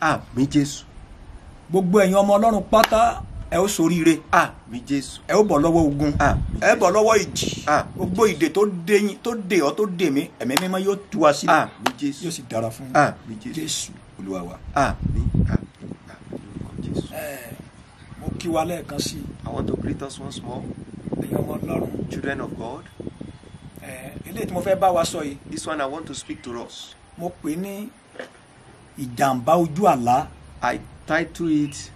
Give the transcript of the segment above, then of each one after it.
Àmín Jésù. Gbogbo ẹ̀yin ọmọ Ọlọ́run pátá ẹ ó ṣoríire. Àmín Jésù. Ẹ ó bọ́ lọ́wọ́ ogun. Àmín. Ẹ bọ́ lọ́wọ́ ìjì. Àmín. Gbogbo ìdè tó dè yín, tó dè ọ́, tó dè mí, ẹ̀mí mímọ́ yóò tú wa sílẹ̀. Àmín Jésù. Yóò sì dára fún yín. Àmín Jésù. Jésù Olúwa wa. Àmín. Àmín. Àmín Jésù. Mo kí wa lẹ́ẹ̀kan sí I want to greet us once more, ẹ̀yin ọmọ Ọlọ́run. children of God. Eléyìí tí mo fẹ́ bá wa sọ yìí, This one I want to speak to us. mo pè ní ìjàmbá ojú àlá I title it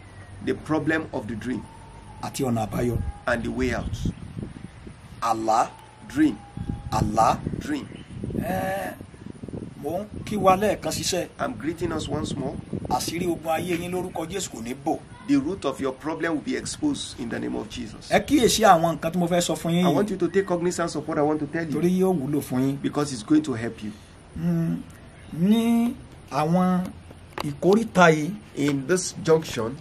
The Problem of the Dream àti ọ̀nà àbáyọ. and the Way Out. Àlá, Dream. àlá. Dream. Mo ń kí wa lẹ́ẹ̀kan ṣiṣẹ́. I'm greeting us once more. Àṣírí ogun ayé yín lórúkọ Jésù kò ní bò. The root of your problem will be exposed in the name of Jesus. Ẹ kíyèsí àwọn nǹkan tí mo fẹ́ sọ fún yín I want yìí you to take cognizance of what I want to tell torí you yóò wúlò fún yín. because it's going to help you. Ní àwọn ìkóríta yìí, In this junction,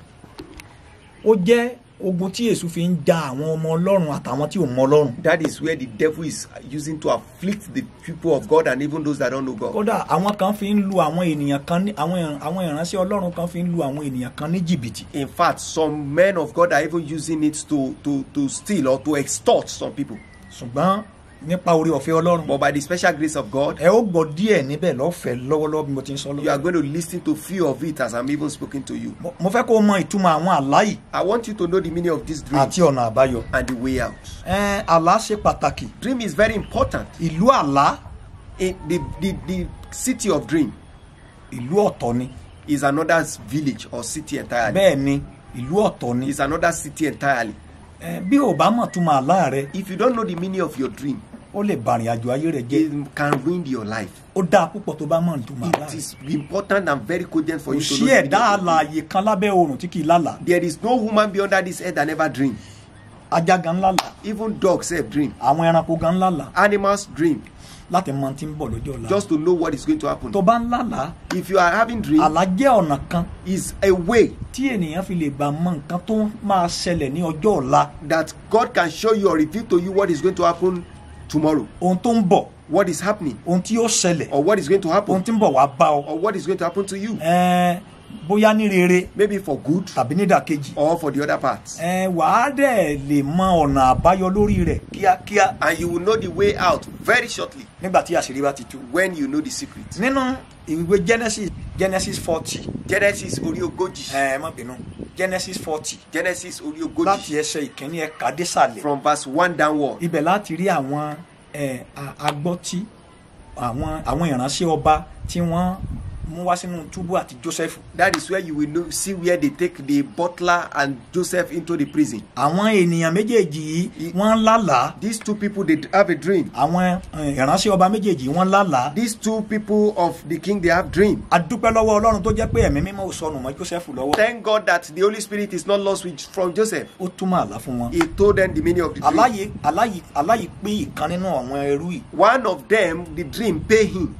ó jẹ́ ogun tí Èṣù fi ń ja àwọn ọmọ Ọlọ́run àtàwọn tí ò mọ Ọlọ́run. that is where the devil is using to afflict the people of God and even those that don't know God. Kódà àwọn kan fi ń lu àwọn ènìyàn kan ní àwọn ìránṣẹ́ Ọlọ́run kan fi ń lu àwọn ènìyàn kan ní jìbìtì. In fact, some men of God are even using it to steal or to extort some people. Ṣùgbọ́n nípa oore ọ̀fẹ́ Ọlọ́run, But by the special grace of God, ẹ ó gbọ́ díẹ̀ níbẹ̀ lọ́fẹ̀ẹ́ lọ́wọ́lọ́wọ́ bí mo ti ń sọ you are lọ́wọ́. going to listen to few of it as I'm even speaking to you. Mo fẹ́ kó o mọ ìtumọ̀ àwọn àlá yìí I want you to know the meaning of this dream àti ọ̀nà àbáyọ. and the way out. Àlá ṣe pàtàkì. Dream is very important. Ìlú àlá, In the city of dream ìlú ọ̀tọ̀ ni. is another village or city entirely. Bẹ́ẹ̀ ni, ìlú ọ̀tọ̀ ni. It's another city entirely. Bí o bá mọ̀ túmọ̀ àlá rẹ, If you don't know the meaning of your dream, ó lè bàrìn àjò ayé rẹ jẹ́. it can ruin your life. Ó dáa púpọ̀ tó bá mọ̀ túmọ̀ àlá It rẹ. is important and very cogent for Kò you to sí know the meaning ẹ̀dá of your dream. alààyè kan lábẹ́ oòrùn tí kì í lálàá. There is no woman beyond this earth that never dream. Ajá gan lálàá, Even dogs have dream. àwọn ẹranko gan lálàá Animals dream láti mọ tí ń bọ̀ lọ́jọ́ ọ̀la. just to know what is going to happen. Tó bá ń lálàá, If you are having dream, àlá jẹ́ ọ̀nà kan is a way tí ènìyàn fi lè gbà mọ nǹkan tó máa ṣẹlẹ̀ ní ọjọ́ ọ̀la, that God can show you or reveal to you what is going to happen tomorrow, ohun tó ń bọ̀, what is happening, ohun tí ó ṣẹlẹ̀, or what is going to ohun happen, tí ń bọ̀ wá bá ọ. or what is going to happen to you, Bóyá ní rere maybe for good tàbí nídàkejì. or for the other part. Wàá dẹ̀ lè mọ ọ̀nà àbáyọ lórí rẹ̀ kíákíá And you will know the way out very shortly nígbà tí àṣírí bá ti tú. when you know the secret. Nínú ìwé Genesis 40, Genesis orí ogójì. má bínú, Genesis 40 Genesis orí láti ogójì. ẹsẹ̀ ìkíní ẹ̀ka désàlẹ̀. From verse 1 downward. Ibẹ̀ láti rí àwọn agbọ́tí, àwọn ìránṣẹ́ ọba tí wọ́n mú wá sínú túbú àti Joseph. That is where you will see where they take the butler and Joseph into the prison. Àwọn ènìyàn méjèèjì yìí wọ́n lálàá. These two people, they have a dream. Àwọn ìránṣẹ́ ọba méjèèjì wọ́n lálàá. These two people of the king, they have dream. A dúpẹ́ lọ́wọ́ Ọlọ́run tó jẹ́ pé ẹ̀mí mímọ́ ò sọnù mọ́ Joseph lọ́wọ́. Thank God that the Holy Spirit is not lost from Joseph. Ó túmọ̀ àlá fún wọn. He told them the meaning of the dream. Aláyìí pé ìkan nínú àwọn ẹrú yìí. One of them, the dream pay him.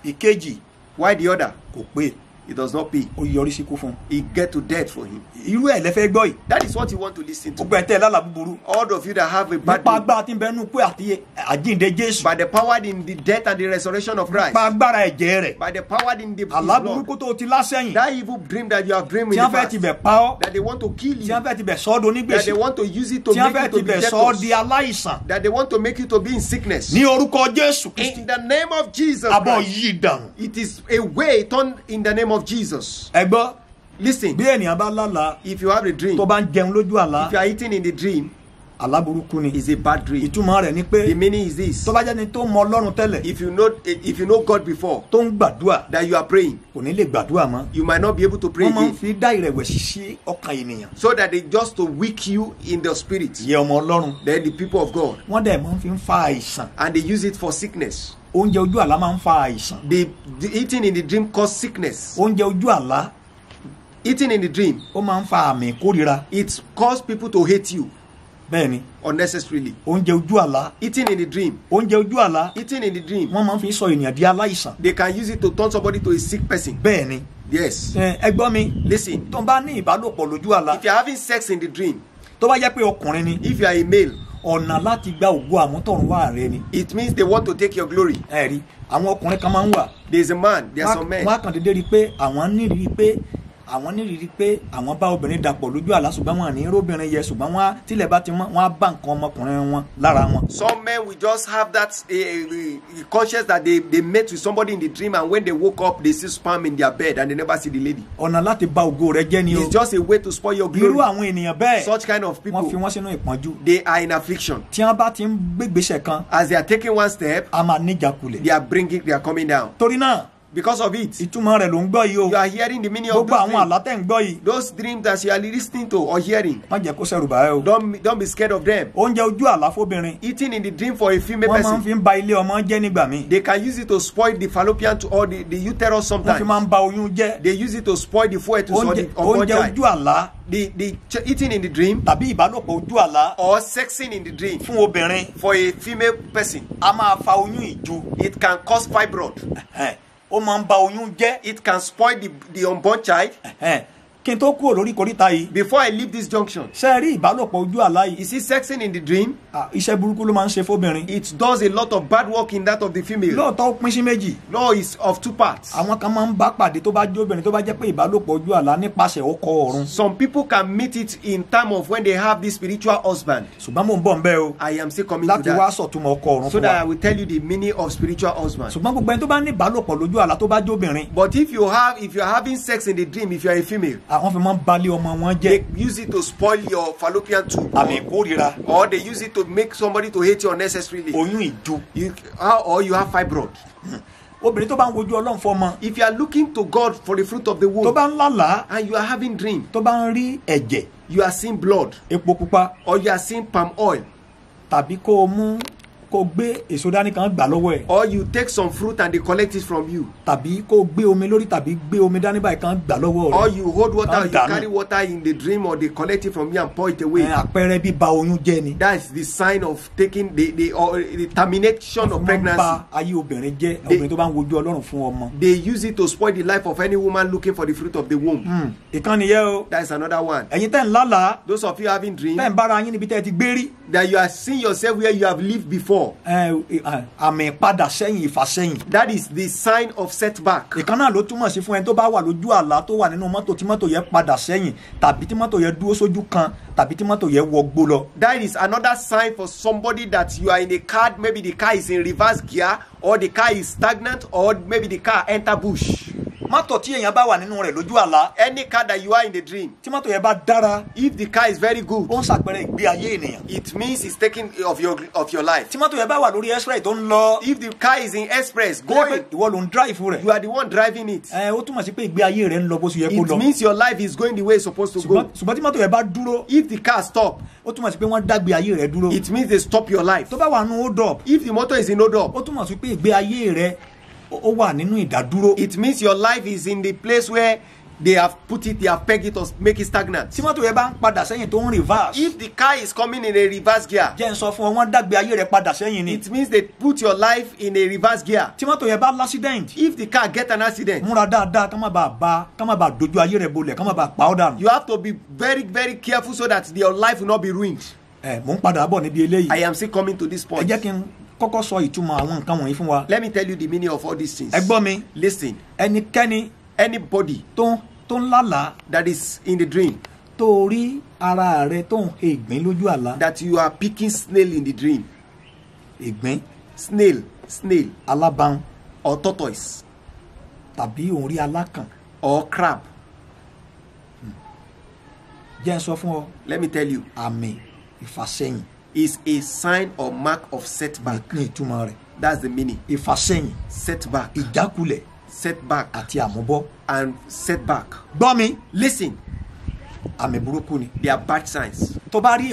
Ìkejì Why the other? kò pé. It does not pay. Ó yọrí síkú fún un. He get to death for him. Irú ẹ̀ lẹ́fẹ́ gbọ́ yìí. That is what you want to listen to. Gbogbo ẹ̀ tẹ́ ẹ lálàá búburú. All of you that have a bad Nípa dream, agbára tí ń bẹ nínú pé àti àjíǹde Jésù. by the power in the death and the resurrection of Christ, Nípa agbára ẹ̀jẹ̀ rẹ̀. by the power in the Àlá blood, burúkú tó ti lásẹ̀yìn. that evil dream that you have dreamed Tí in wọ́n the fẹ́ ti past, bẹ̀ pa ọ́. that they want to kill Tí you, wọ́n fẹ́ ti bẹ̀ sọ́ ọ́ do that onígbèsè. they want to use it to Tí wọ́n make fẹ́ you ti to be bẹ̀ sọ́ ọ́ di debtors, aláìsàn. that they want to make you to be in sickness. Ní orúkọ Jésù Kristi. In the name of Jesus Abọ́ Christ, yìí dànù. it is a way turned in the name of Jesus. Ẹ gbọ́, Listen, bí ènìyàn bá lálàá if you have a dream, tó bá ń jẹun lójú àlá, if you are eating in the dream, àlá burúkú ni. it's a bad dream. Ìtumọ̀ rẹ̀ ni pé The meaning is this: tó bá jẹ́ni tó mọ Ọlọ́run tẹ́lẹ̀ if you know God before, tó ń gbàdúrà that you are praying, kò ní lè gbàdúrà mọ́. you might not be able to pray Wọ́n máa ń again, fi dá ìrẹ̀wẹ̀sì sí ọkàn ènìyàn. so that they just to weak you in the spirit. Ìyẹn ọmọ Ọlọ́run. Then the people of God, Wọ́n dẹ̀ máa ń fi ń fa àìsàn. and they use it for sickness. Oúnjẹ ojú àlá máa ń fa àìsàn. The eating in the dream cause sickness. Oúnjẹ ojú àlá Eating in the dream, ó máa ń fa àmì ìkórira. it cause people to hate you Bẹ́ẹ̀ ni, unnecessarily. oúnjẹ ojú àlá, Eating in the dream, oúnjẹ ojú àlá eating in the dream, wọ́n máa ń fi sọ ènìyàn di aláìsàn. they can use it to turn somebody to a sick person. Bẹ́ẹ̀ ni, Yes. ẹ gbọ́ mi, Listen, tó bá ní ìbálòpọ̀ lójú àlá, if you are having sex in the dream, tó bá jẹ́ pé ọkùnrin ni, if you are a male, ọ̀nà láti gba ògo àmútọ̀runwá rẹ ni. It means they want to take your glory. ẹ rí àwọn ọkùnrin kan máa ń wà. There's a man, there are some men. wọ́n á kàn déédéé rí i pé àwọn nírìírí pé àwọn bá obìnrin dàpọ̀ lójú àlá ṣùgbọ́n wọn à ní róbìnrin yẹ ṣùgbọ́n wọn tílẹ̀ bá ti mọ́ wọn á bá nǹkan ọmọkùnrin wọn lára wọn. Some men will just have that conscience that they met with somebody in the dream, and when they woke up they see sperm in their bed and they never see the lady. ọ̀nà láti bà ògo rẹ jẹ́ ni o. It's just a way to spoil your glory. irú àwọn ènìyàn bẹ́ẹ̀ Such kind of people, wọ́n fi wọ́n sínú ìpọ́njú. they are in affliction. tí wọ́n bá ti ń gbégbèsè kan As they are taking one step, a máa níjàkulẹ̀. they are coming down. torí náà Because of it, ìtumọ̀ rẹ̀ ló ń gbọ́ yìí o. you are hearing the meaning of gbogbo àwọn those àlá tẹ̀ ń gbọ́ yìí. dreams. Those dreams that you are listening to or hearing, má jẹ́ kó ṣẹ̀rù bá ẹ o. don't be scared of them. oúnjẹ ojú àlá fóbìnrin. Eating in the dream for a female wọ́n máa ń person, fi ń ba ilé ọmọ jẹ́ nígbà míì. they can use it to spoil the fallopian or the uterus wọ́n fi sometimes. máa ń ba oyún jẹ́. They use it to spoil the fetus or the unborn oúnjẹ ojú child. àlá Eating in the dream tàbí ìbálòpọ̀ ojú àlá or sexing in the dream fún obìnrin for a female person, a máa fa oyún ìju. it can cause fibroid. ó máa ń ba oyún jẹ́. It can spoil the unborn child. kí n tó kúrò lórí koríta yìí. Before I leave this junction, ṣe rí ìbálòpọ̀ ojú àlá yìí. you see sexing in the dream, iṣẹ́ burúkú ló máa ń ṣe fóbìnrin. it does a lot of bad work in that of the female. lóòótọ́ ó pín sí méjì. Law is of two parts. àwọn kan máa ń bá pàdé tó bá jẹ́ obìnrin tó bá jẹ́ pé ìbálòpọ̀ ojú àlá nípasẹ̀ ọkọ ọ̀run. Some people can meet it in time of when they have this spiritual husband. ṣùgbọ́n mò ń bọ̀ ń bẹ́ o. I am still coming to láti wá that, sọ̀túnmọ̀ ọkọ ọ̀run so fún that I wa. will tell you the meaning of spiritual husband. ṣùgbọ́n gbogbo ẹni tó bá ní ìbálòpọ̀ lójú àlá tó bá jẹ́ obìnrin. But if you are having sex in the dream, if you are a female, àwọn fi máa ń balẹ̀ ọmọ wọn they jẹ́. use it to spoil your fallopian tube, àmì ìkórira or they use it to make somebody to hate you unnecessarily. oyún ìju. Or you have fibroid. obìnrin tó bá ń wojú ọlọ́run fọmọ. If you are looking to God for the fruit of the tó womb bá ń lálàá. and you are having dream, tó bá ń rí ẹ̀jẹ̀. you are seeing blood epo pupa. or you are seeing palm oil, tàbí kó o mú kó o gbé èso dání kan gbà lọ́wọ́ ẹ̀. or you take some fruit and they collect it from you, tàbí kó o gbé omi lórí tàbí gbé omi dání báyìí kan gbà lọ́wọ́ or rẹ̀. you hold water, you Dànù. carry water in the dream, or they collect it from you and pour it away. àpẹẹrẹ bíba oyún jẹ́ ni. That is the sign of taking the termination of wọ́n máa ń pregnancy. ba ayé obìnrin jẹ́ obìnrin tó bá ń wojú ọlọ́run fún ọmọ. They use it to spoil the life of any woman looking for the fruit of the womb. ìkànnì yẹ o. That is another one. ẹ̀yin tẹ́ ń lálàá. Those of you having dream tẹ́ ń bára yín níbi tẹ́ ẹ ti gbé rí. that you are seeing yourself where you have lived before, àmì ìpadà sẹ́yìn ìfàsẹ́yìn. that is the sign of setback. ìkan náà ló túmọ̀ sí fún ẹni tó bá wà lójú àlá tó wà nínú mọ́tò tí mọ́tò yẹn padà sẹ́yìn tàbí tí mọ́tò yẹn dúró sójú kan tàbí tí mọ́tò yẹn wọgbó lọ. That is another sign for somebody that you are in a car, maybe the car is in reverse gear, or the car is stagnant, or maybe the car enter bush. mọ́tò tí èèyàn bá wà nínú rẹ̀ lójú àlá. Any car that you are in the dream, tí mọ́tò yẹn bá dára. if the car is very good, ó ń ṣàpẹẹrẹ ìgbé ayé ènìyàn. it means it's taking of your life. tí mọ́tò yẹn bá wà lórí express tó ń lọ. If the car is in express going, ìwọ ló ń drive rẹ̀. you are the one driving it. ó túmọ̀ sí pé ìgbé ayé rẹ̀ ń lọ bó ṣe yẹ kó It lọ. means your life is going the way it's supposed to go. ṣùgbọ́n tí mọ́tò yẹn bá dúró. If the car stop, ó túmọ̀ sí pé wọ́n dágbé ayé rẹ̀ dúró. it means they stop your life. tó bá wà nínú hold up. If the motor is in hold up, ó túmọ̀ sí pé ìgbé ayé rẹ̀ ó wà nínú ìdádúró. it means your life is in the place where they have put it, they have pegged it or make it stagnant. tí mọ́tò yẹn bá ń padà sẹ́yìn tó ń reverse. If the car is coming in a reverse gear, jẹ́ ń sọ fún ọ wọ́n dágbé ayé rẹ̀ padà sẹ́yìn ni. it means they put your life in a reverse gear. tí mọ́tò yẹn bá l'accident. If the car get an accident, múra dáadáa ká má bàa dojú ayé rẹ̀ bolẹ̀ ká má bàa pa ọ́ dànù. you have to be very, very careful so that your life will not be ruined. mò ń padà bọ̀ níbi eléyìí. I am still coming to this ẹ point. jẹ́ kí n kọ́kọ́ sọ ìtumọ̀ àwọn nǹkan wọ̀nyí fún wa. Let me tell you the meaning of all these things. ẹ gbọ́ mi. Listen, ẹnikẹ́ni anybody tó ń lálàá that is in the dream, tó rí ara rẹ̀ tó ń he ìgbín lójú àlá. that you are picking snail in the dream, ìgbín snail, alábàáhùn or tortoise, tàbí òun rí alákàn. or crab. jẹ́ ń sọ fún ọ Let me tell you, àmì ìfàsẹ́yìn is a sign or mark of setback. ní ìtumọ̀ rẹ̀. That's the meaning. ìfàsẹ́yìn Setback, ìjákulẹ̀ setback, àti àmúbọ́. and setback. gbọ́ mi Listen, àmì burúkú ni. they are bad signs. tó bá rí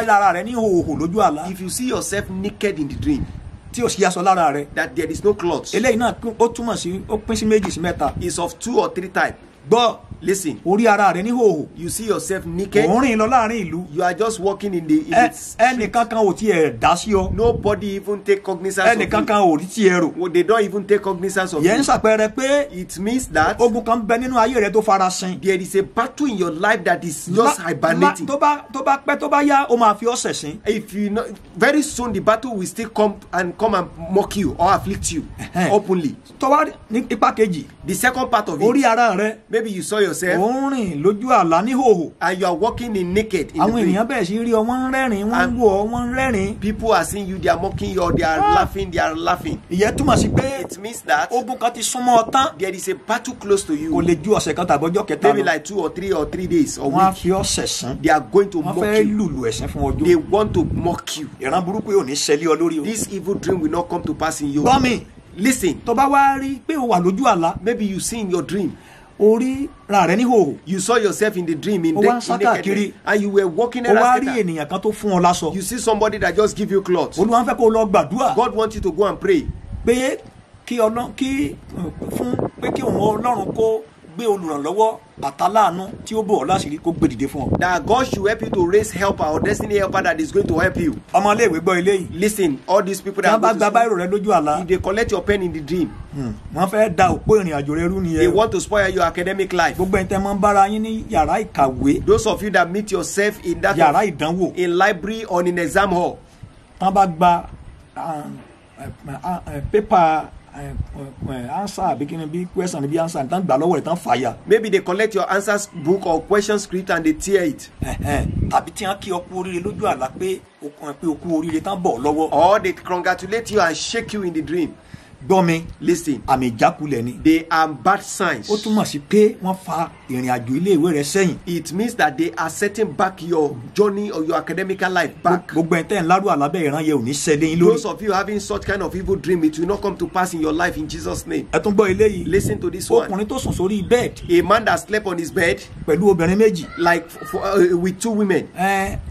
lára rẹ ní ìhòòhò lójú àlá If you see yourself naked in the dream, tí o sì aṣọ lára rẹ. that there is no clothes, eléyìí náà ó túmọ̀ sí ó pín sí méjì sí mẹ́ta. is of 2 or 3 types. gbọ́ Listen. orí ara rẹ ní hòhò You see yourself naked. òun rìn lọ láàrin ìlú You are just walking in the street. ẹnìkan kan ò tiẹ̀ dá sí ọ Nobody even take cognizance of ẹnìkan you. kan ò rí tiẹ̀ rò Well, they don't even take cognizance of yẹn ń you. ṣàpẹẹrẹ pé It means that ogun kan bẹ nínú ayé rẹ tó farasin there is a battle in your life that is just hibernating. tó bá pẹ́ tó bá yá ó máa fi ọ́ ṣẹ̀sín If you know, very soon the battle will still come and mock you or afflict you openly. tó wá ní ipa kejì The second part of orí it, ara rẹ maybe you saw yourself òun rìn lójú àlá ní hòhò and you are walking in naked in àwọn the ènìyàn day. bẹ̀rẹ̀ sí rí ọ wọ́n ń rẹ́rìn wọ́n ń wò ọ wọ́n ń rẹ́rìn People are seeing you, they are mocking you, or they are laughing, they are laughing. ìyẹn túmọ̀ sí pé It means that ogun kan ti súnmọ́ ọ tán there is a battle close to kò you. lè ju ọ̀sẹ̀ kan tàbí ọjọ́ kẹta Maybe lọ like 2 or 3 days or wọ́n á week. fi ọ́ ṣẹ̀sín They are going to wọ́n mock fẹ́ you. lùlù ẹ̀sìn fún ọjọ́ They want to mock you. ìran burúkú yóò ní ṣẹlẹ̀ ọ lórí o. This evil dream will not come to pass in you. gbọ́ mi Listen, tó bá wá rí pé o wà lójú àlá maybe you see in your dream, orí ra rẹ ní hòhò you saw yourself in the dream in Ó wá ń sá nakedness, káàkiri. and you were walking o wá around. rí ènìyàn kan tó fún ọ láṣọ You see somebody that just give you clothes. Olúwa ń fẹ́ kó o lọ gbàdúrà God wants you to go and pray pé kí òun Ọlọ́run kó gbé olùrànlọ́wọ́ àtàláàánú tí ó bò ọ́ láṣìírí kó gbé dìde fún ọ. that God should help you to raise helper or destiny helper that is going to help you. ọmọléèwé gbọ́ eléyìí Listen, all these people tí that wọ́n bá go gba to báyìí school, rẹ lójú àlá if they collect your pen in the dream, wọ́n fẹ́ da òpó ìrìn àjò rẹ rú they nìyẹn. want to spoil your academic life. gbogbo ẹni tẹ́ mọ́ ń bára yín ní yàrá ìkàwé Those of you that meet yourself in that yàrá ìdánwò in library or in exam hall, tán bá gba pépà answer àbí kí ni bí question bí answer tán gbà lọ́wọ́ rẹ̀ tán fàyà maybe they collect your answers book or question script and they tear it, tàbí tí wọ́n kí ọ kú oríire lójú àlá pé o kú oríire tán bọ̀ lọ́wọ́. or they congratulate you and shake you in the dream. gbọ́ mi Listen, àmì ìjákulẹ̀ ni. they are bad signs. ó túmọ̀ sí pé wọ́n fa ìrìn àjò iléèwé rẹ sẹ́yìn. It means that they are setting back your journey or your academical life back. gbogbo ẹ̀ tẹ́ ń lárú àlábẹ́ ìran yẹn ò ní ṣẹlẹ̀ yín Those lórí. of you having such kind of evil dream, it will not come to pass in your life in Jesus' name. ẹ tún gbọ́ eléyìí. Listen to this one. ọkùnrin tó sùn sórí bed A man that slept on his bed pẹ̀lú obìnrin méjì. like with 2 women.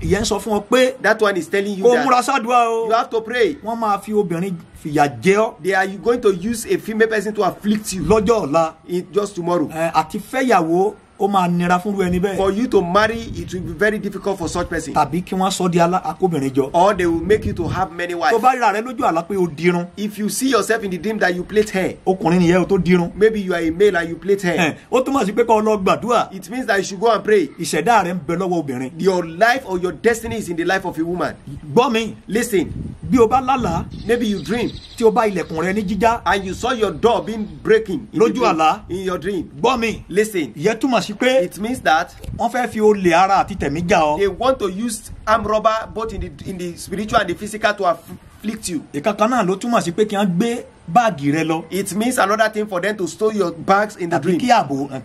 ìyẹn sọ fún ọ pé That one is telling you kó múra that sádùá o. you have to pray. wọ́n máa fi obìnrin fìyà jẹ ọ́ They are going to use a female person to afflict you lọ́jọ́ ọ̀la. just tomorrow. àti fẹ́yàwó ó máa nira fún irú ẹni bẹ́ẹ̀. For you to marry, it will be very difficult for such person. tàbí kí wọ́n sọ di akóbìnrin jọ. Or they will make you to have many tó wives. bá ríra rẹ lójú àlá pé o dirun If you see yourself in the dream that you plait hair, ọkùnrin nìyẹn o tó dirun. maybe you are a male and you plait hair, ó túmọ̀ sí pé kó o lọ gbàdúrà. it means that you should go and pray. ìṣẹ̀dá rẹ ń bẹ lọ́wọ́ obìnrin. Your life or your destiny is in the life of a woman. gbọ́ mi Listen, bí o bá lálàá maybe you dream tí o bá ilẹ̀kùn rẹ ní jíjá and you saw your door being breaking in, Lójú àlá. in your dream. gbọ́ mi Listen, ìyẹn túmọ̀ sí pé it means that wọ́n fẹ́ fi olè ara àti tẹ̀mí já ọ. they want to use armed robber both in the spiritual and the physical to afflict you. ìkankan náà ló túmọ̀ sí pé kí wọ́n gbé báàgì rẹ lọ. It means another thing for them to steal your bags in the tàbí dream.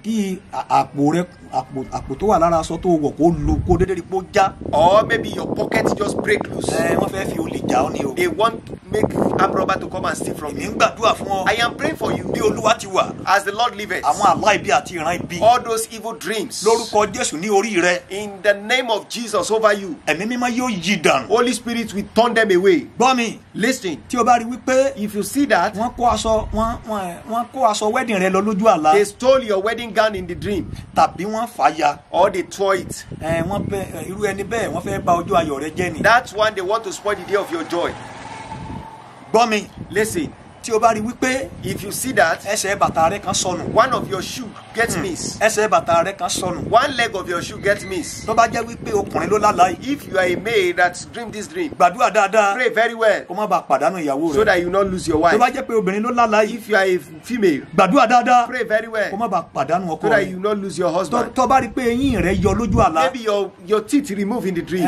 kí àpò rẹ àpò tó wà lára aṣọ tó wọ̀ kó dédé rí pé ó já. Or maybe your pocket just break loose. wọ́n fẹ́ fi olè já ọ ni o. They want to make armed robber to come and steal from èmi ń you. gbàdúrà fún ọ I am praying for you bí olúwa ti wà as the Lord liveth. àwọn àlá ibi àti ìran ibi All those evil dreams lórúkọ Jésù ní orí rẹ in the name of Jesus over you. ẹ̀mí mímọ́ yóò yí dànù. Holy Spirit will turn them away. gbọ́ mi Listen, tí o bá rí wípé if you see that wọ́n kó aṣọ wedding rẹ lọ lójú àlá they stole your wedding gown in the dream tàbí wọ́n fàya or they tore it, wọ́n bẹ irú ẹni bẹ́ẹ̀ wọ́n fẹ́ bà ọjọ́ ayọ̀ rẹ jẹ́ ni. that's one they want to spoil the day of your joy. gbọ́ mi Listen, tí o bá rí wípé if you see that ẹsẹ̀ bàtà rẹ kan sọnù one of your shoe gets missed, ẹsẹ̀ bàtà rẹ kan sọnù one leg of your shoe gets missed, tó bá jẹ́ wípé ọkùnrin ló lálàá yìí if you are a male that dream this dream, gbàdúrà dáadáa pray very well kó má bàa pàdánù ìyàwó so rẹ. that you not lose your tó bá wife. jẹ́ pé obìnrin ló lálàá yìí If you are a female, gbàdúrà dáadáa pray very kó well má bàa pàdánù ọkọ so that rẹ. you not lose your husband. tó bá rí pé eyín rẹ yọ lójú àlá Maybe your teeth removed in the dream.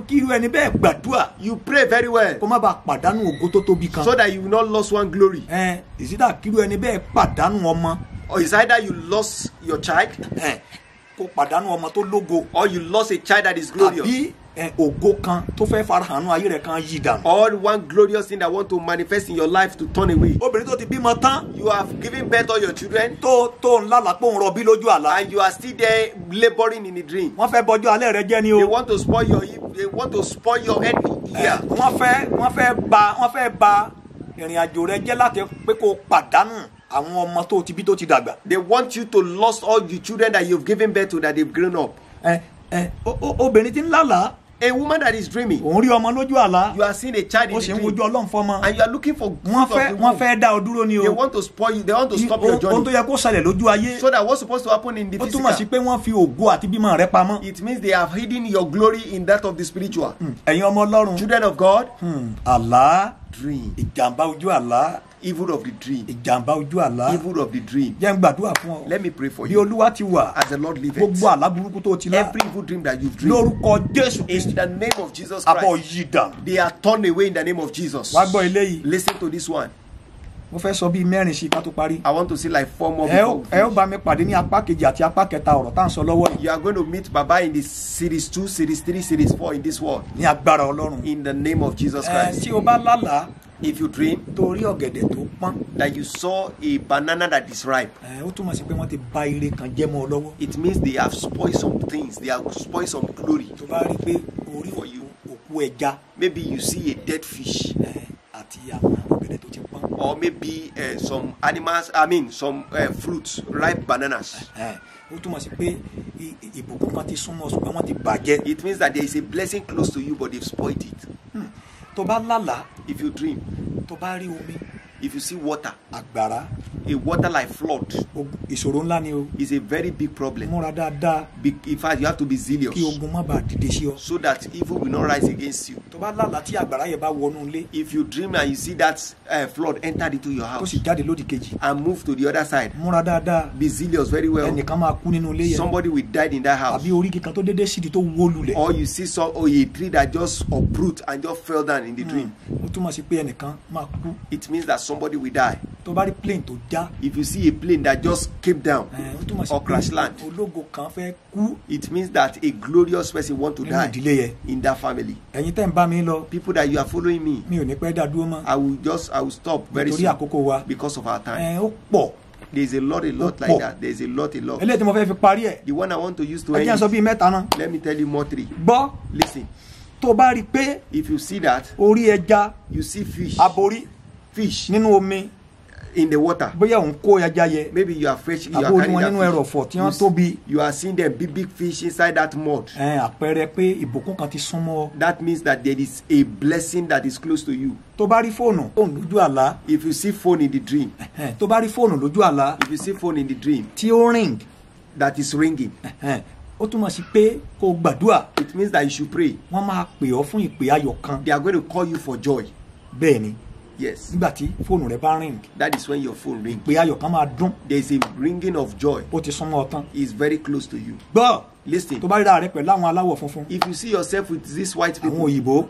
kí irú ẹni bẹ́ẹ̀ gbàdúrà You pray very well kó má bàa pàdánù ògo tó tóbi kan. so that you will not lose one glory. ìsídà kí irú ẹni bẹ́ẹ̀ pàdánù ọmọ Or it's either you lost your child kó pàdánù ọmọ tó lógo or you lost a child that is glorious. àbí ògo kan tó fẹ́ farahàn nínú ayé rẹ̀ kan yí dànù. Or one glorious thing that want to manifest in your life to turn away. obìnrin tó ti bímọ tán You have given birth to your children tó ń lálàá pé òun rọbí lójú àlá and you are still there laboring in the dream. wọ́n fẹ́ bọjọ́ alẹ́ rẹ jẹ́ ni They o. want to spoil your end here. wọ́n fẹ́ ba ìrìn àjò rẹ jẹ́ láti pé kó pàdánù àwọn ọmọ tó ti bí tó ti dàgbà. They want you to lose all the children that you've given birth to, that they've grown up. Obìnrin tí ń lálàá. A woman that is dreaming, òun rí ọmọ lójú àlá. you are seeing a child in ó the sì ń dream, wojú Ọlọ́run fọ́mọ. and you are looking for good wọ́n of the fẹ́ womb. dá ọ dúró ni o. They want to spoil you. They want to stop your ohun tó journey. yẹ kó ṣẹlẹ̀ lójú ayé. So that what's supposed to happen in the ó túmọ̀ sí physical, pé wọ́n fi ògo àti bímọ rẹ pamọ́. it means they have hidden your glory in that of the spiritual. ẹ̀yin ọmọ Ọlọ́run. Children of God, àlá. dream. ìjàmbá ojú àlá. Evil of the dream. ìjàmbá ojú àlá. Evil of the dream. jẹ́ ń gbàdúrà fún ọ. Let me pray for bí you. Olúwa ti wà. As the Lord liveth, gbogbo àlá burúkú tó ti lá. every evil dream that you've dreamed, lórúkọ Jésù in Kristi. the name of Jesus abọ́ Christ, yí dànù. they are turned away in the name of Jesus. wá gbọ́ eléyìí. Listen to this one. mo fẹ́ sọ bíi mẹ́rin sí i ká tó parí. I want to see like 4 more ẹ before we ó finish. bá mi pàdé ní apá kejì àti apá kẹta ọ̀rọ̀ tá à ń sọ lọ́wọ́ yìí. You are going to meet Baba in the series 2, series 3, series 4 in this world. ní agbára Ọlọ́run. In the name of Jesus Christ. tí o bá lálàá If you dream tó rí ọ̀gẹ̀dẹ̀ tó pọ́n. that you saw a banana that is ripe, ó túmọ̀ sí pé wọ́n ti bà ire kan jẹ́ mọ́ ọ lọ́wọ́. it means they have spoiled some things. They have spoiled some glory. tó bá rí i pé orí For you. òkú ẹja Maybe you see a dead fish, àti àwọn ọ̀gẹ̀dẹ̀ tó ti pọ́n. or maybe some animals, some fruits, ripe bananas. ó túmọ̀ sí pé ìbùkún kan ti súnmọ́ ṣùgbọ́n wọ́n ti bàjẹ́. It means that there is a blessing close to you, but they've spoiled it. tó bá lálàá If you dream, tó bá rí omi if you see water, àgbàrá a water like flood, ìṣòro ńlá ni o. is a very big problem. múra dáadáa In fact, you have to be kí zealous ogun má bàa dìde sí ọ. so that evil will not rise against you. tó bá lálàá tí àgbàrá yẹn bá wọnú ilé If you dream and you see that flood entered into your tó house sì jáde lódì kejì and move to the other side, múra dáadáa. be zealous very well. ẹnìkan máa kú nínú ilé yẹn Somebody will die in that house. àbí orí kíkan tó dédé sídi tó wó lulẹ̀. Or you see a tree that just uproot and just fell down in the dream. ó túmọ̀ sí pé ẹnìkan máa kú. It means that somebody will die. tó bá rí plane tó já If you see a plane that just came down ó túmọ̀ sí or crash pé land, ológo kan fẹ́ kú it means that a glorious person want to nínú die ìdílé yẹn. in that family. ẹ̀yin tẹ́ ń bá mi lọ People that you are following me, mi ò ní pẹ́ dá dúró mọ́ I will stop very nítorí soon àkókò wa. because of our time. ó pọ̀. There's a lot like that. There's a lot. eléyìí tí mo fẹ́ fi parí ẹ̀. The one I want to use to ẹ jẹ́ n end sọ it, bíi mẹ́ta náà. let me tell you more 3. gbọ́ Listen, tó bá rí i pé if you see that, orí ẹja you see aborí fish nínú omi in the water. bóyá òun kó ẹja yẹ Maybe you are fresh, you àbó are orí carrying wọn nínú that ẹrọ̀fọ̀ tí wọ́n fish. tóbi. You are seeing them big fish inside that mud. àpẹẹrẹ pé ìbùkún kan ti súnmọ́ ọ. That means that there is a blessing that is close to you. tó bá rí fóònù lójú àlá. If you see phone in the dream, tó bá rí fóònù lójú àlá if you see phone in the dream tí ó ring that is ringing, ó túmọ̀ sí pé kó o gbàdúrà. it means that you should pray. wọ́n máa pè ọ́ fún ìpè ayọ̀ kan. They are going to call you for joy. bẹ́ẹ̀ ni Yes, nígbà tí fóònù rẹ bá ring that is when your phone rings. ìpè ayọ̀ kan máa dún. There is a ringing of joy. ó ti súnmọ́ ọ tán. It's very close to you. gbọ́ Listen, tó bá ríra rẹ pẹ̀lú àwọn aláwọ̀ funfun if you see yourself with these white àwọn people, òyìnbó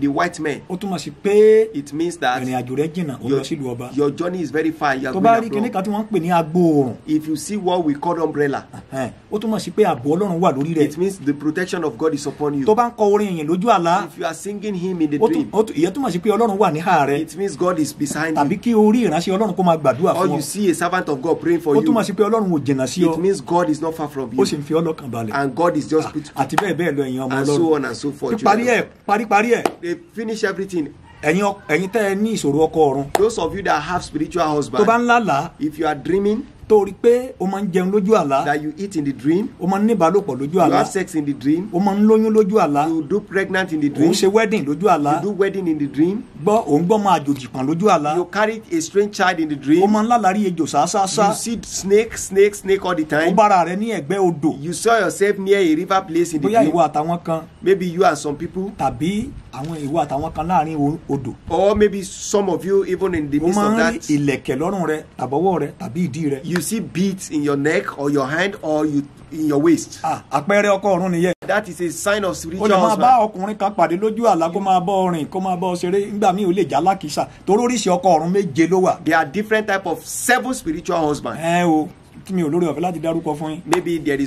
the white men, ó túmọ̀ sí pé it means that ìrìn àjò rẹ jìnnà ó lọ sílùú ọba. your journey is very far. You are tó bá going rí kinní abroad. kan tí wọ́n ń pè ní agbóòrùn If you see what we call umbrella, ó túmọ̀ sí pé ààbò Ọlọ́run wà lórí rẹ̀. it means the protection of God is upon you. tó bá ń kọ orin ìyìn lójú àlá If you are singing him in the ó dream, ìyẹn túmọ̀ sí pé Ọlọ́run wà níhà rẹ. it means God is beside tàbí you. kí orí ìránṣẹ́ Ọlọ́run kó máa gbàdúrà Or fún you ọ. see a servant of God praying for ó túmọ̀ you, sí pé Ọlọ́run ò jìnnà sí ọ it means God is not far from ó you. sì ń fi ọlọ́kàn balẹ̀. And God is just put àti bẹ́ẹ̀ bẹ́ẹ̀ lọ ẹ̀yin ọmọ and so Ọlọ́run. on and so forth. parí ẹ̀ parí ẹ̀ They finish everything. ẹ̀yin tẹ́ ẹ ní ìṣòro ọkọ ọ̀run. Those of you that have spiritual tó bá husband, ń lálàá if you are dreaming tó rí pé o máa ń jẹun lójú àlá that you eat in the dream, o máa ń níbàálòpọ̀ lójú you àlá have sex in the dream, o máa ń lóyún lójú àlá you do pregnant in the o dream, ń ṣe wedding lójú àlá you do wedding in the dream, o ń gbọ́ máa àjòjì kan lójú àlá you carry a strange child in the o dream, máa ń lálàrí ejò sáásáásá you see snake all the o time, bára rẹ ní ẹ̀gbẹ́ odò you saw yourself near a river place in the bóyá dream, ìwọ àtàwọn kan maybe you and some people, tàbí àwọn ìwọ àtàwọn kan láàrin odò or maybe some of you even in the o midst máa of ń rí that, ìlẹ̀kẹ̀ lọ́rùn rẹ tàbọ̀wọ́ rẹ tàbí ìdí rẹ. you see beads in your neck or your hand or in your waist. àpẹẹrẹ ọkọ ọ̀run nìyẹn. That is a sign of o spiritual lè máa bá husband. ọkùnrin kan pàdé lójú àlá kó máa bọ́ rìn kó máa bọ́ ṣeré nígbà míì ó lè já lákìsà torí oríṣi ọkọ ọ̀run méje ló wà. There are different type of 7 spiritual husbands. o tí mi ò lórí ọ̀fẹ́ láti dárúkọ fún yín. Maybe there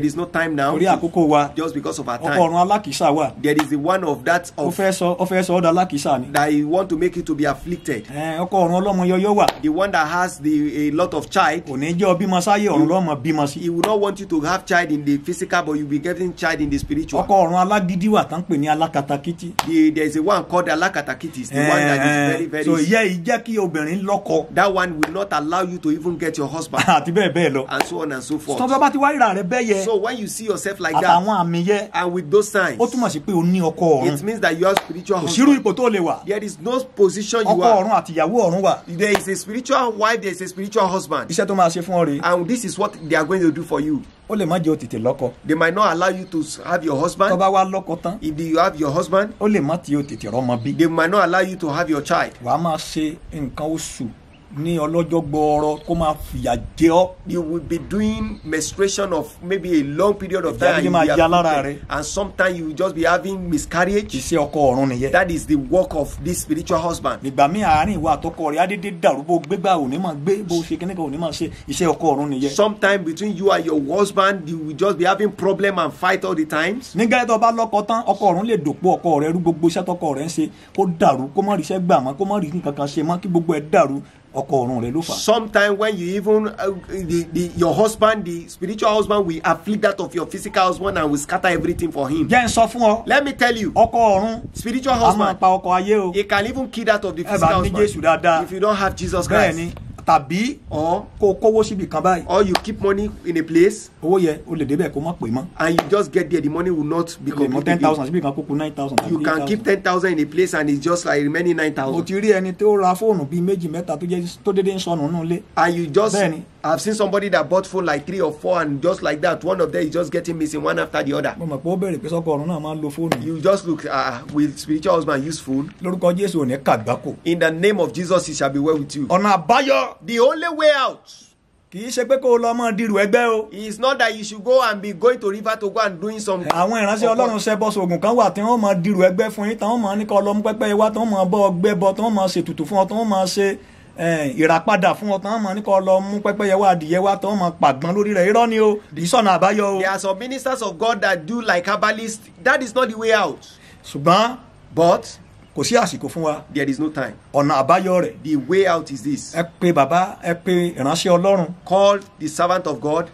is no time now. Orí àkókò wa. Just because of our Ọkọ time. ọ̀run alákìísà wà. There is the one of that Ó of fẹ́ sọ ọ́dà alákìísà ni. that he want to make you to be afflicted. Ọkọ ọ̀run ọlọ́mọ yọyọ wà. The one that has a lot of child. Kò ní jẹ́ ọ bímọ sáyé ọ̀run lọ́mọ bímọ sí. He will not want you to have child in the physical, but you will be getting child in the spiritual. Ọkọ ọ̀run alágídí wà tán pè ní alákatakítí. There is a one called alakatakiti. The one that is very very. So ìyẹ́ yìí jẹ́ kí obìnrin lọ́kọ. That one will not allow you to even get your husband. Àti bẹ́ẹ̀ bẹ́ẹ̀ lọ. And so on and so forth. Tọ́jọ́ bá ti wá ríra rẹ bẹ́ẹ̀ yẹ. So when you see yourself like àtàwọn that, àmì yẹ. and with those signs, Ó túmọ̀ sí pé o ní ọkọ ọ̀run. it means that you have spiritual Kò sírú husband. ipò tó lè wà. There is no position you Ọkọ are. ọ̀run àti ìyàwó ọ̀run wà. There is a spiritual wife, there is a spiritual husband. Iṣẹ́ tó máa ṣe fún ọ rèé. And this is what they are going to do for you. Ó lè má jẹ́ o tètè lọ́kọ. They might not allow you to have your Tó husband. bá wá lọ́kọ tán. If you have your husband, Ó lè má tí o tètè rọ́mọ bí. they might not allow you to have your child. Wàá máa ṣe nǹkan oṣù ní ọlọ́jọ́ gbọọrọ kó máa fìyà jẹ ọ́. You will be doing menstruation of maybe a long period of time. Ìjà ló máa yá lára rẹ. And sometimes you will just be having miscarriage. Iṣẹ́ ọkọ ọ̀run nìyẹn. That is the work of this spiritual husband. Nígbà míì àárín ìwà àtọkọ rẹ̀ á dédé dàrú bó gbégbá òní máa gbé bó ṣe kíní kan òní máa ṣe iṣẹ́ ọkọ ọ̀run nìyẹn. Sometime between you and your husband, you will just be having problem and fight all the times. Nígbà tó bá lọ́kọ tán ọkọ ọ̀run lè dòpò ọkọ rẹ̀ rú gbogbo iṣẹ́ tọkọ rẹ̀ ń ṣe kó dàrú kó má ríṣẹ́ gbà mọ́ kó má rí nǹkan kan ṣe mọ́ kí gbogbo ẹ̀ dàrú ọkọ ọ̀run rẹ̀ ló fà. Sometime when you even your husband, the spiritual husband, will afflict that of your physical husband and will scatter everything for him. Jẹ́ ń sọ fún ọ. Let me tell you, Ọkọ ọ̀run spiritual a máa husband, pa ọkọ ayé o. he can even kill that of the Ẹ physical bá ní Jésù dáadáa. husband if you don't have Jesus Bẹ́ẹ̀ Christ. ni tàbí Or kó kówó síbi kan báyìí. you keep money in a place Owó yẹ o lè débẹ̀ kó má pè mọ́. and you just get there, the money will not be O lè mọ complete. 10,000 síbi kan kó kú 9,000. You can keep 10,000 in a place and it's just like remaining Mo 9,000. ti rí ẹni tó ra fóònù bíi méjì mẹ́ta tó dédé ń sọnù nínú ilé. And you just, Bẹ́ẹ̀ni. I've seen somebody that bought phone like 3 or 4 and just like that, one of them is just getting missing one after the other. Mo mọ̀ pé ó bẹ̀rẹ̀ pé sọ́kọ ọ̀run náà máa ń lo fóònù. You just look, will spiritual husband use phone? Lórúkọ Jésù ò ní kàgbákò. In the name of Jesus, it shall be well with you. Ọ̀nà àbáyọ The only way out kì í ṣe pé kó o lọ mọ́ dirù ẹgbẹ́ o. is not that you should go and be going to river to go and doing some. Àwọn ìránṣẹ́ Ọlọ́run ṣẹbọ sògùn kan wà tí wọ́n máa dirù ẹgbẹ́ fún yín tí wọ́n máa ní kó lọ mú pẹ́pẹ́ wá tí wọ́n máa bọ́ ọgbẹ́ bọ tí wọ́n máa ṣètùtù fún ọ tí wọ́n máa ṣe ìràpadà fún ọ tí wọ́n máa ní kó lọ mú pẹ́pẹ́ wá adìyẹ wá tí wọ́n máa pàgbọ́n lórí rẹ̀ irọ́ ni o ìsọ̀nà àbáyọ o. There are some ministers of God that do like herbalists. That is not the way out. Ṣùgbọ́n But kò sí àsìkò fún wa. there is no time. Ọ̀nà àbáyọ rẹ̀ The way out is this. ẹ pe bàbá ẹ pe ìránṣẹ́ Ọlọ́run. Call the servant of God.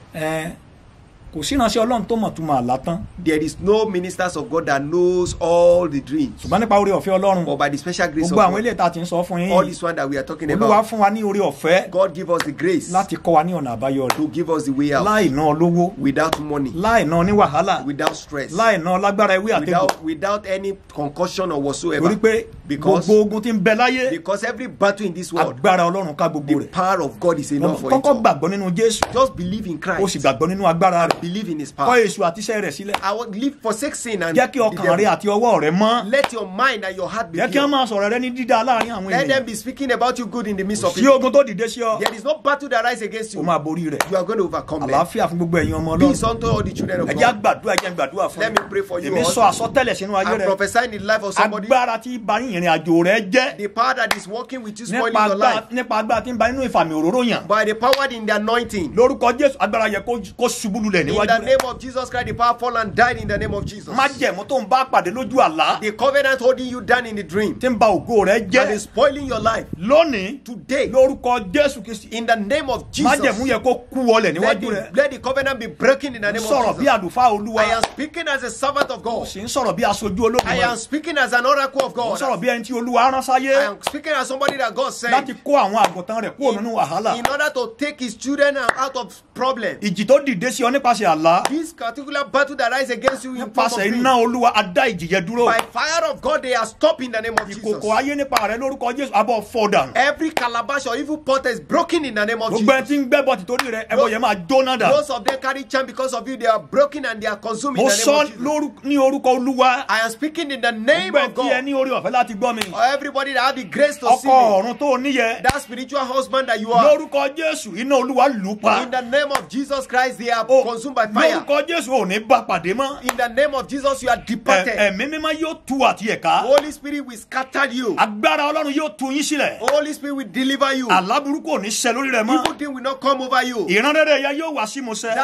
Kò sí ìránṣẹ́ Ọlọ́run tó mọ̀ tó máa là tán. There is no ministers of God that knows all the dreams. Ṣùgbọ́n nípa oore ọ̀fẹ́ Ọlọ́run But by the special grace of gbogbo àwọn God, eléyìí tá a ti ń sọ fún all yín this one that we are talking Olúwa about, fún wa ní oore ọ̀fẹ́ God give us the grace láti kọ́ wa ní ọ̀nà àbáyọ rẹ̀ to give us the way out láì ná lówó without money, láì ná ní wàhálà without stress, láì ná lágbára ewé àtẹ̀gùn without any concussion or torí whatsoever. pé Because gbogbo ogun tí ń bẹ láyé because every battle in this world, agbára Ọlọ́run ká gbogbo the rẹ̀ power of God is enough for it kọ́kọ́ all. gbàgbọ́ nínú Jésù Just believe in ó sì Christ. gbàgbọ́ nínú agbára rẹ̀ Believe in His kọ̀ power. èṣù àti iṣẹ́ rẹ̀ sílẹ̀ I want live forsake sin and jẹ́ kí the ọkàn rẹ devil. àti ọwọ́ rẹ mọ́ Let your mind and your heart be jẹ́ kí wọ́n pure. máa sọ̀rọ̀ rẹ ní dídá láàrin àwọn Let them ènìyàn be speaking about you good in the midst of sí people. ogun tó dìde sí ọ There is no battle that rise against ó you. máa borí rẹ̀ You are going to overcome them. àlàáfíà fún gbogbo ẹ̀yin ọmọ Peace Ọlọ́run unto all the children of ẹ jẹ́ God. gbàdúrà ẹ jẹ́ gbàdúrà fún Let me pray for you èmi all. sọ àsọtẹ́lẹ̀ sínú ayé I'm rẹ prophesying in the life of somebody. agbára tí bá ìrìn àjò rẹ jẹ́ The power that is working with you, spoiling nípa your life. agbára tí ń bá nínú ìfàmì òróró yàn By the power in the anointing. lórúkọ Jésù agbára yẹ kó ṣubú lulẹ̀ In the níwájú rẹ name of Jesus Christ, the power fall and died in the name of Jesus. májẹ̀mú tó ń bá pàdé lójú àlá The covenant holding you down in the dream tí ń ba ògo rẹ and jẹ́ is spoiling your life lónìí today. lórúkọ Jésù Kristi In the name of májẹ̀mú Jesus. yẹ kó kú wọlẹ̀ níwájú rẹ Let the covenant be breaking in the name sọ̀rọ̀ of bí Jesus. àlùfáà Olúwa I am speaking as a servant of ó God. sì ń sọ̀rọ̀ bí aṣojú I am Olódùmarè speaking as an oracle of ó ń God. sọ̀rọ̀ bí ẹni tí Olúwa rán sáyé I am speaking as somebody that God sent láti kó àwọn àgùntàn rẹ̀ kúrò nínú wàhálà in order to take his children out of problem. ìjì tó dìde sí ọ nípasẹ̀ àlá This particular battle that rise against you in form of nípasẹ̀ dream, iná Olúwa á dá ìjì yẹn dúró by fire of God, they are stopped in the name of Jesus. ìkòkò ayé nípa rẹ lórúkọ Jésù abọ́ fọ́ dànù Every calabash or evil pot is broken in the name of gbogbo ẹni Jesus. tí ń gbẹ́bọ̀ tìtorí rẹ ẹbọ yẹn máa jóná dà Those of them carry charm because of you, they are broken and they are consumed in mo the name sọ of Jesus. ní orúkọ Olúwa I am speaking in the name gbogbo of ẹni tí ẹ God. ní orí ọ̀fẹ́ láti láti gbọ́ mi. Everybody that have the grace to see ọkọ me. ọ̀run tó níyẹ. That spiritual husband that you are. lórúkọ Jésù iná Olúwa lù pa. In the name of Jesus Christ, they are consumed by fire. lórúkọ Jésù ò ní bá pàdé mọ́. In the name of Jesus, you are departed. ẹ̀mí mímọ́ yóò tú àti ẹ̀ka. Holy Spirit will scatter you. agbára Ọlọ́run yóò tú yín sílẹ̀. Holy Spirit will deliver you. àlá burúkú ò ní ṣẹ lórí rẹ mọ́. Evil thing will not come over you. ìran rere ya yóò wá sí ìmúṣẹ.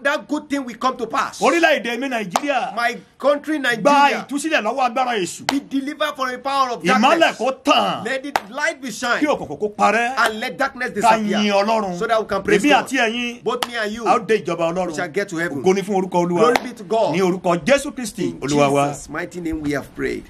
That good thing will come to pass. orílẹ̀-èdè mi Nàìjíríà. My country, gba Nigeria, ìtúsílẹ̀ lọ́wọ́ agbára èṣù. be delivered from the power of ìmọ́lẹ̀ darkness. kó tàn. Let the light be kí shine òkùnkùn kó parẹ́. and let darkness ká yin disappear. Ọlọ́run. So that we can praise èmi God. àti ẹ̀yin Both me and you, a ó dé ìjọba we shall Ọlọ́run. get to heaven. ògo ni fún orúkọ Olúwa. Glory be to God. ní orúkọ Jésù Kristi In Olúwa wa. Jesus' mighty name we have prayed.